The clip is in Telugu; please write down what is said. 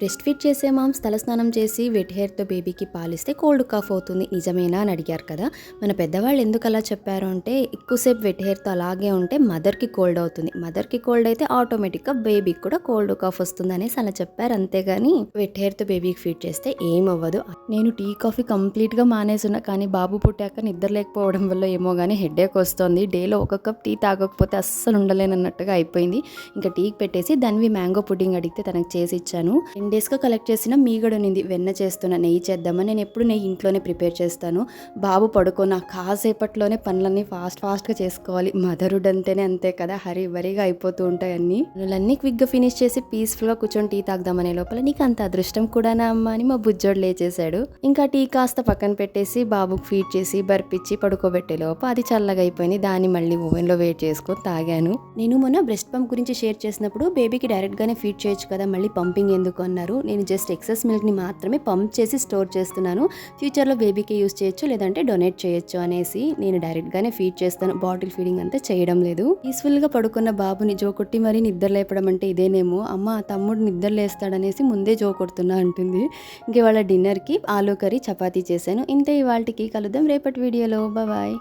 బ్రెస్ట్ ఫీడ్ చేసే మామ్స్ తలస్నానం చేసి వెట్ హెయిర్తో బేబీకి పాలిస్తే కోల్డ్ కాఫ్ అవుతుంది నిజమేనా అని అడిగారు కదా. మన పెద్దవాళ్ళు ఎందుకు అలా చెప్పారు అంటే, ఎక్కువసేపు వెట్ హెయిర్తో అలాగే ఉంటే మదర్కి కోల్డ్ అవుతుంది, మదర్కి కోల్డ్ అయితే ఆటోమేటిక్గా బేబీకి కూడా కోల్డ్ కాఫ్ వస్తుంది అనేసి అలా చెప్పారు. అంతేగాని వెట్ హెయిర్తో బేబీకి ఫీడ్ చేస్తే ఏం అవ్వదు. నేను టీ కాఫీ కంప్లీట్గా మానేసున్నా, కానీ బాబు పుట్టాక నిద్ర లేకపోవడం వల్ల ఏమో కానీ హెడేక్ వస్తుంది. డేలో ఒక కప్ టీ తాగకపోతే అస్సలు ఉండలేనన్నట్టుగా అయిపోయింది. ఇంకా టీకి పెట్టేసి దానివి మ్యాంగో పుడ్డింగ్ అడిగితే తనకు చేసి ఇచ్చాను. 10 డేస్గా కలెక్ట్ చేసిన మీగడ ఉంది, వెన్న చేస్తున్న, నెయ్యి చేద్దామని. నేను ఎప్పుడు నెయ్యి ఇంట్లోనే ప్రిపేర్ చేస్తాను. బాబు పడుకున్న కాసేపట్లోనే పనులన్నీ ఫాస్ట్గా చేసుకోవాలి. మదరుడ్ అంటేనే అంతే కదా, హరీ బరీగా అయిపోతూ ఉంటాయి అన్నీ. పనులన్నీ క్విక్గా ఫినిష్ చేసి పీస్ఫుల్గా కూర్చొని టీ తాగుదామనే లోపల, నీకు అంత అదృష్టం కూడానా అమ్మ అని మా బుజ్జోడు లేచేశాడు. ఇంకా టీ కాస్త పక్కన పెట్టేసి బాబుకి ఫీడ్ చేసి బర్పిచ్చి పడుకోబెట్టే లోపు అది చల్లగా అయిపోయింది. దాన్ని మళ్ళీ ఓవెన్లో వేట్ చేసుకొని తాగాను. నేను మొన్న బ్రెస్ట్ పంప్ గురించి షేర్ చేసినప్పుడు బేబీకి డైరెక్ట్గానే ఫీడ్ చేయొచ్చు కదా, మళ్ళీ పంపింగ్ ఎందుకు అన్నారు. నేను జస్ట్ ఎక్సెస్ మిల్క్ని మాత్రమే పంప్ చేసి స్టోర్ చేస్తున్నాను. ఫ్యూచర్లో బేబీకి యూస్ చేయొచ్చు, లేదంటే డొనేట్ చేయొచ్చు అనేసి నేను డైరెక్ట్గానే ఫీడ్ చేస్తాను. బాటిల్ ఫీడింగ్ అంతా చేయడం లేదు. పీస్ఫుల్గా పడుకున్న బాబుని జో కొట్టి మరీ నిద్ర లేపడం అంటే ఇదేనేమో. అమ్మ తమ్ముడు నిద్ర లేస్తాడనేసి ముందే జో కొడుతున్నా అంటుంది. ఇంక వాళ్ళ డిన్నర్కి ఆలూ కర్రీ చపాతీ చేశాను. ఇంతే ఇవాళకి. కలుద్దాం రేపటి వీడియోలో. బాయ్.